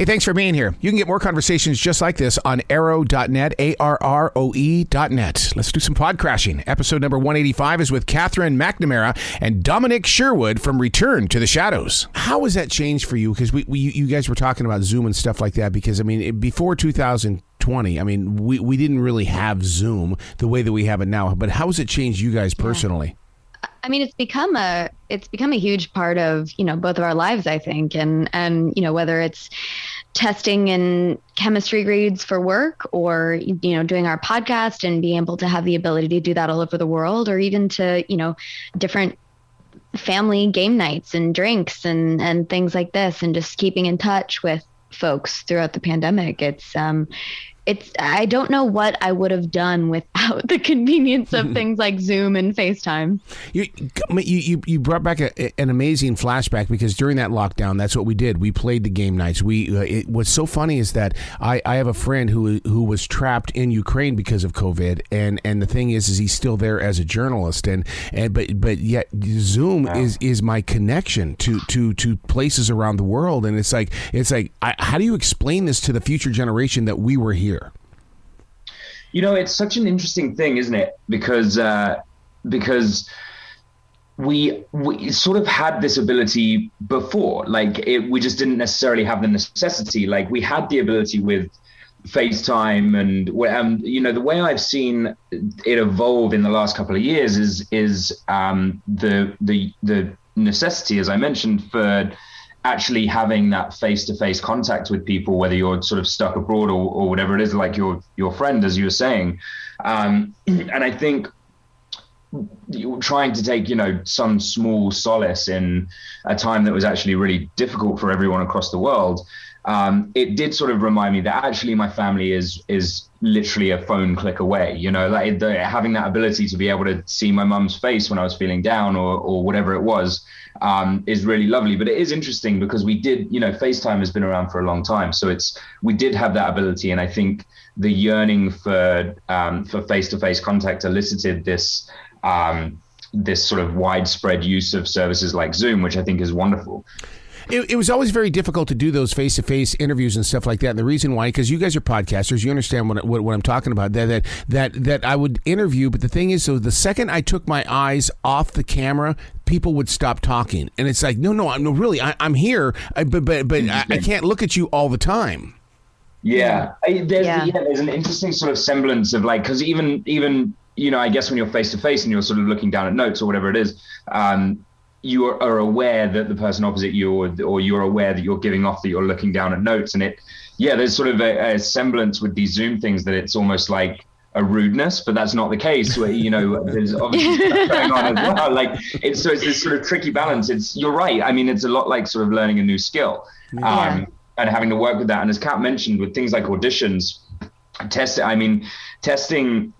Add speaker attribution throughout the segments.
Speaker 1: Hey, thanks for being here. You can get more conversations just like this on arrow.net, ARROE.net. Let's do some pod crashing. Episode number 185 is with Katherine McNamara and Dominic Sherwood from Return to the Shadows. How has that changed for you? Because you guys were talking about Zoom and stuff like that, because, I mean, before 2020, I mean, we didn't really have Zoom the way that we have it now. But how has it changed you guys personally?
Speaker 2: I mean, it's become a huge part of, both of our lives, I think. And, whether it's testing and chemistry grades for work, or, doing our podcast and being able to have the ability to do that all over the world, or even to, different family game nights and drinks and things like this, and just keeping in touch with folks throughout the pandemic. I don't know what I would have done without the convenience of things like Zoom and FaceTime.
Speaker 1: You brought back an amazing flashback, because during that lockdown, that's what we did. We played the game nights. What's so funny is that I have a friend who was trapped in Ukraine because of COVID, and the thing is he's still there as a journalist, but yet Zoom is my connection to places around the world, and it's like how do you explain this to the future generation that we were here?
Speaker 3: It's such an interesting thing, isn't it? Because we sort of had this ability before, we just didn't necessarily have the necessity. Like, we had the ability with FaceTime, and the way I've seen it evolve in the last couple of years is the necessity, as I mentioned, for actually having that face-to-face contact with people, whether you're sort of stuck abroad or whatever it is, like your friend, as you were saying. And I think you're trying to take, some small solace in a time that was actually really difficult for everyone across the world. It did sort of remind me that actually my family is literally a phone click away, having that ability to be able to see my mum's face when I was feeling down or whatever it was, is really lovely. But it is interesting because we did, FaceTime has been around for a long time. So we did have that ability. And I think the yearning for face-to-face contact elicited this sort of widespread use of services like Zoom, which I think is wonderful.
Speaker 1: It was always very difficult to do those face-to-face interviews and stuff like that. And the reason why, because you guys are podcasters, you understand what I'm talking about. That I would interview, but the thing is, so the second I took my eyes off the camera, people would stop talking, and it's like, no, I'm here, but I can't look at you all the time.
Speaker 3: Yeah, there's an interesting sort of semblance of because even I guess when you're face-to-face and you're sort of looking down at notes or whatever it is. You are aware that the person opposite you, or you're aware that you're giving off that you're looking down at notes, and there's sort of a semblance with these Zoom things that it's almost like a rudeness, but that's not the case. Where there's obviously stuff going on as well. It's this sort of tricky balance. You're right. I mean, it's a lot like sort of learning a new skill, and having to work with that. And as Kat mentioned, with things like auditions, testing.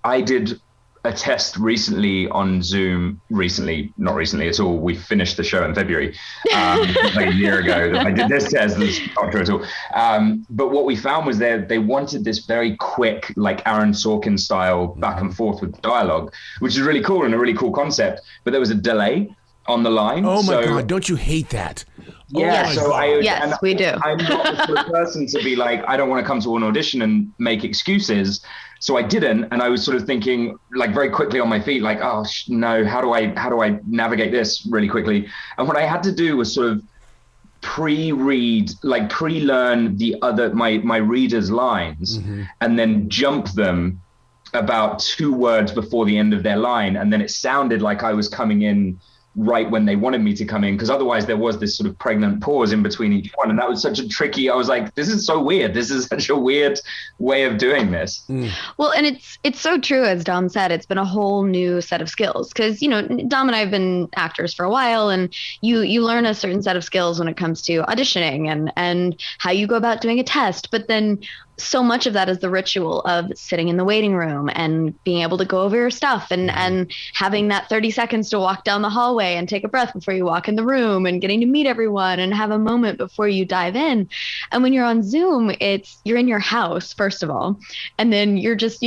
Speaker 3: I did a test recently on Zoom. Not recently at all. We finished the show in February, like a year ago. I did this test. That's not true at all. But what we found was they wanted this very quick, like Aaron Sorkin style back and forth with dialogue, which is really cool and a really cool concept. But there was a delay on the line.
Speaker 1: Oh my God! Don't you hate that?
Speaker 3: Yeah.
Speaker 2: Yes, we do.
Speaker 3: I'm not the sort of person to be like, I don't want to come to an audition and make excuses. So I didn't, and I was sort of thinking very quickly on my feet, no, how do I navigate this really quickly? And what I had to do was sort of pre-learn my readers' lines, and then jump them about 2 words before the end of their line, and then it sounded like I was coming in right when they wanted me to come in, because otherwise there was this sort of pregnant pause in between each one, and that was such a tricky. I was like, this is so weird. This is such a weird way of doing this.
Speaker 2: Well, and it's so true, as Dom said. It's been a whole new set of skills, because Dom and I have been actors for a while, and you learn a certain set of skills when it comes to auditioning and how you go about doing a test, but then so much of that is the ritual of sitting in the waiting room and being able to go over your stuff and having that 30 seconds to walk down the hallway and take a breath before you walk in the room, and getting to meet everyone and have a moment before you dive in. And when you're on Zoom, you're in your house, first of all, and then you're just,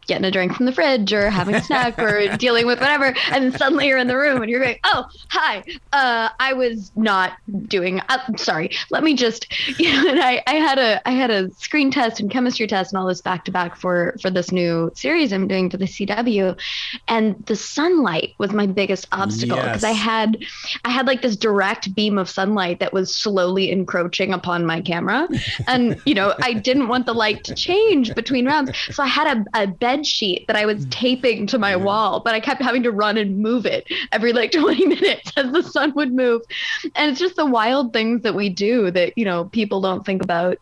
Speaker 2: getting a drink from the fridge or having a snack or dealing with whatever. And then suddenly you're in the room and you're going, oh, hi, I was not doing, sorry, let me just, and I had a screen test and chemistry test and all this back to back for this new series I'm doing for the CW. And the sunlight was my biggest obstacle because I had like this direct beam of sunlight that was slowly encroaching upon my camera. And, I didn't want the light to change between rounds. So I had a bed sheet that I was taping to my wall, but I kept having to run and move it every like 20 minutes as the sun would move. And it's just the wild things that we do that, people don't think about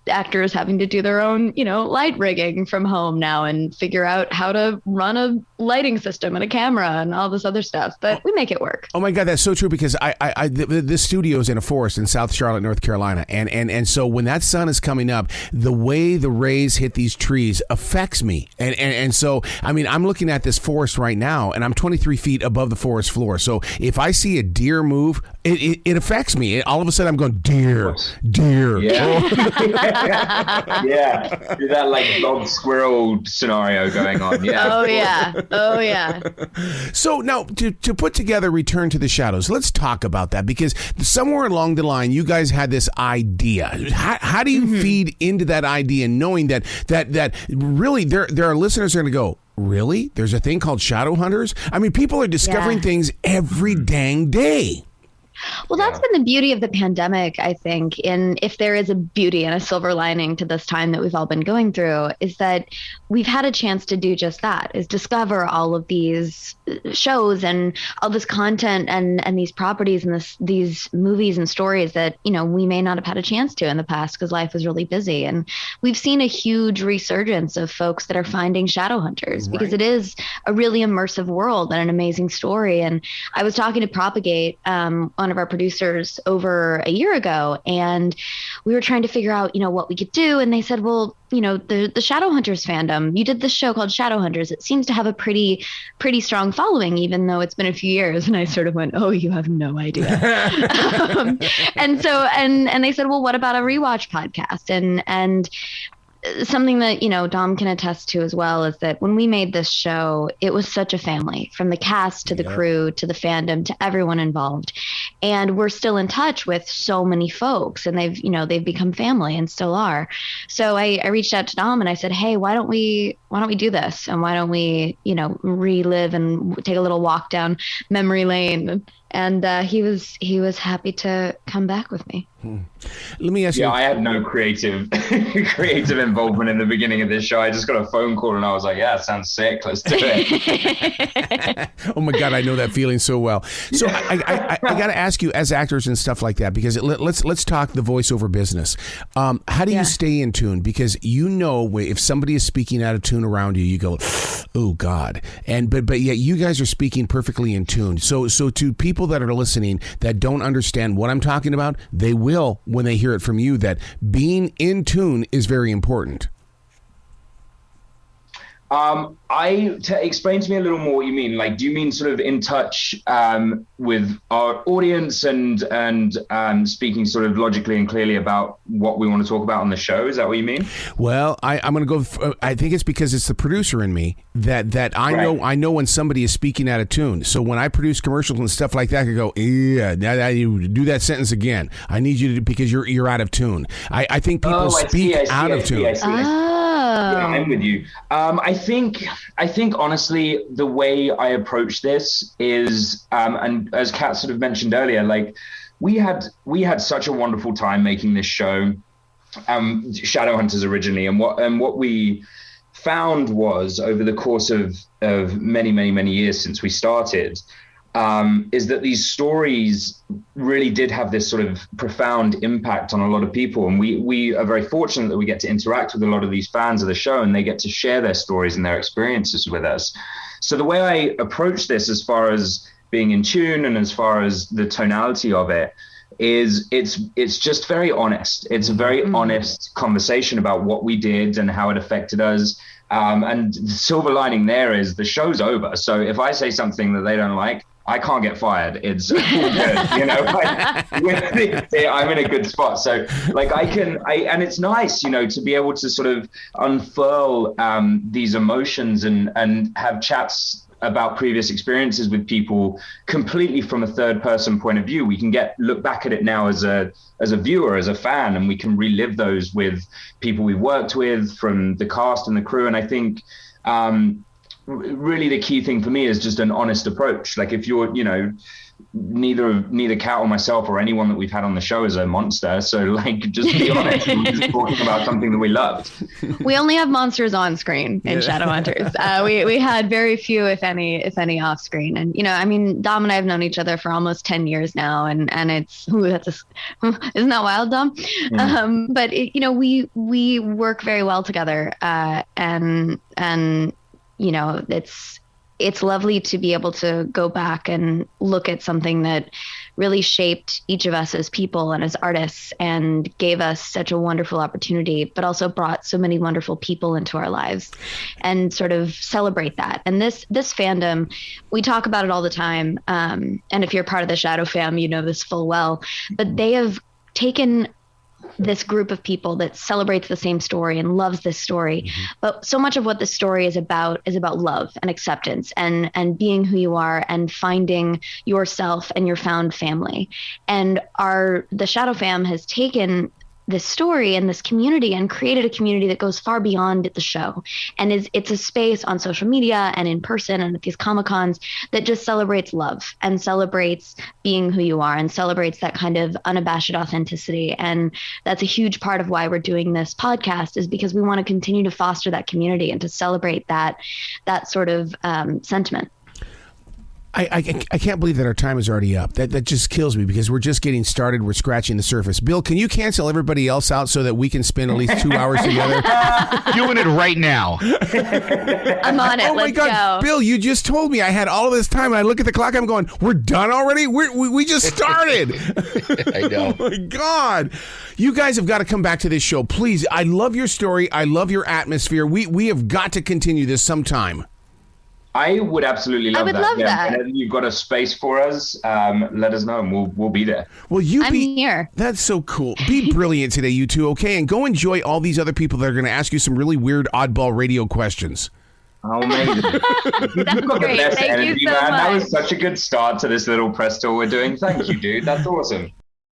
Speaker 2: actors having to do their own, light rigging from home now and figure out how to run a lighting system and a camera and all this other stuff. But we make it work.
Speaker 1: Oh my God, that's so true because this studio is in a forest in South Charlotte, North Carolina. And so when that sun is coming up, the way the rays hit these trees affects me. And so, I mean, I'm looking at this forest right now and I'm 23 feet above the forest floor. So if I see a deer move, it affects me. All of a sudden I'm going, deer.
Speaker 3: Yeah. Yeah, that like dog squirrel scenario going on. Yeah.
Speaker 2: Oh yeah.
Speaker 1: So now to put together Return to the Shadows, let's talk about that because somewhere along the line you guys had this idea. How do you feed into that idea, knowing that really there are listeners who are going to go, really? There's a thing called Shadowhunters? I mean, people are discovering things every dang day.
Speaker 2: Well, that's been the beauty of the pandemic, I think, and if there is a beauty and a silver lining to this time that we've all been going through, is that we've had a chance to do just that, is discover all of these shows and all this content and these properties and these movies and stories that, we may not have had a chance to in the past because life was really busy. And we've seen a huge resurgence of folks that are finding Shadowhunters because it is a really immersive world and an amazing story. And I was talking to Propagate, one of our producers, over a year ago, and we were trying to figure out, what we could do. And they said, well, the Shadowhunters fandom, you did this show called Shadowhunters. It seems to have a pretty strong following, even though it's been a few years. And I sort of went, oh, you have no idea. And so, and they said, well, what about a rewatch podcast? And something that, Dom can attest to as well is that when we made this show, it was such a family, from the cast to the crew to the fandom to everyone involved. And we're still in touch with so many folks, and they've become family and still are. So I reached out to Dom and I said, hey, why don't we do this? And why don't we, relive and take a little walk down memory lane? And he was happy to come back with me.
Speaker 1: Let me ask you.
Speaker 3: Yeah, I had no creative involvement in the beginning of this show. I just got a phone call and I was like, yeah, it sounds sick. Let's do it.
Speaker 1: Oh my God, I know that feeling so well. So I got to ask you, as actors and stuff like that, because let's talk the voiceover business. How do you stay in tune? Because if somebody is speaking out of tune around you, you go, oh God. But yet you guys are speaking perfectly in tune. So to people that are listening that don't understand what I'm talking about, they will when they hear it from you, that being in tune is very important.
Speaker 3: Explain to me a little more what you mean. Like, do you mean sort of in touch with our audience and speaking sort of logically and clearly about what we want to talk about on the show? Is that what you mean?
Speaker 1: Well, I'm going to go. I think it's because it's the producer in me that I know when somebody is speaking out of tune. So when I produce commercials and stuff like that, I can go, yeah, now you do that sentence again. I need you to, because you're out of tune. I think people speak out of tune.
Speaker 3: Yeah, I'm with you. I think honestly, the way I approach this is, and as Kat sort of mentioned earlier, like we had such a wonderful time making this show, Shadowhunters originally, and what we found was over the course of many years since we started, is that these stories really did have this sort of profound impact on a lot of people. And we are very fortunate that we get to interact with a lot of these fans of the show, and they get to share their stories and their experiences with us. So the way I approach this, as far as being in tune and as far as the tonality of it, is it's just very honest. It's a very honest conversation about what we did and how it affected us. And the silver lining there is the show's over. So if I say something that they don't like, I can't get fired. It's all good, you know. Like, I'm in a good spot. So like and it's nice, you know, to be able to sort of unfurl these emotions and have chats about previous experiences with people completely from a third person point of view. We can look back at it now as a viewer, as a fan, and we can relive those with people we've worked with from the cast and the crew. And I think really the key thing for me is just an honest approach. Like if you're, you know, neither Kat or myself or anyone that we've had on the show is a monster. So like, just be honest. We're just talking about something that we loved.
Speaker 2: We only have monsters on screen in Shadowhunters. We had very few, if any off screen. And, you know, I mean, Dom and I have known each other for almost 10 years now. And it's, isn't that wild, Dom? Mm. But it, you know, we work very well together. And, you know, it's lovely to be able to go back and look at something that really shaped each of us as people and as artists and gave us such a wonderful opportunity, but also brought so many wonderful people into our lives and sort of celebrate that. And this fandom, we talk about it all the time. And if you're part of the Shadow fam, you know this full well, but they have taken this group of people that celebrates the same story and loves this story. Mm-hmm. But so much of what the story is about love and acceptance and being who you are and finding yourself and your found family. And the Shadow fam has taken this story and this community and created a community that goes far beyond the show. And it's a space on social media and in person and at these Comic-Cons that just celebrates love and celebrates being who you are and celebrates that kind of unabashed authenticity. And that's a huge part of why we're doing this podcast, is because we want to continue to foster that community and to celebrate that sort of sentiment.
Speaker 1: I can't believe that our time is already up. That just kills me because we're just getting started. We're scratching the surface. Bill, can you cancel everybody else out so that we can spend at least 2 hours together?
Speaker 4: Doing it right now.
Speaker 2: I'm on it.
Speaker 1: Oh my God, Bill, you just told me I had all of this time. And I look at the clock. I'm going, we're done already? We just started.
Speaker 4: I know.
Speaker 1: Oh my God. You guys have got to come back to this show. Please. I love your story. I love your atmosphere. We have got to continue this sometime.
Speaker 3: I would absolutely love that.
Speaker 2: Love that.
Speaker 3: Whenever you've got a space for us, let us know and we'll be there.
Speaker 1: Well,
Speaker 2: I'm here.
Speaker 1: That's so cool. Be brilliant today, you two, okay? And go enjoy all these other people that are going to ask you some really weird oddball radio questions.
Speaker 3: Oh, amazing. You've got the best energy, man. That was such a good start to this little press tour we're doing. Thank you, dude. That's awesome.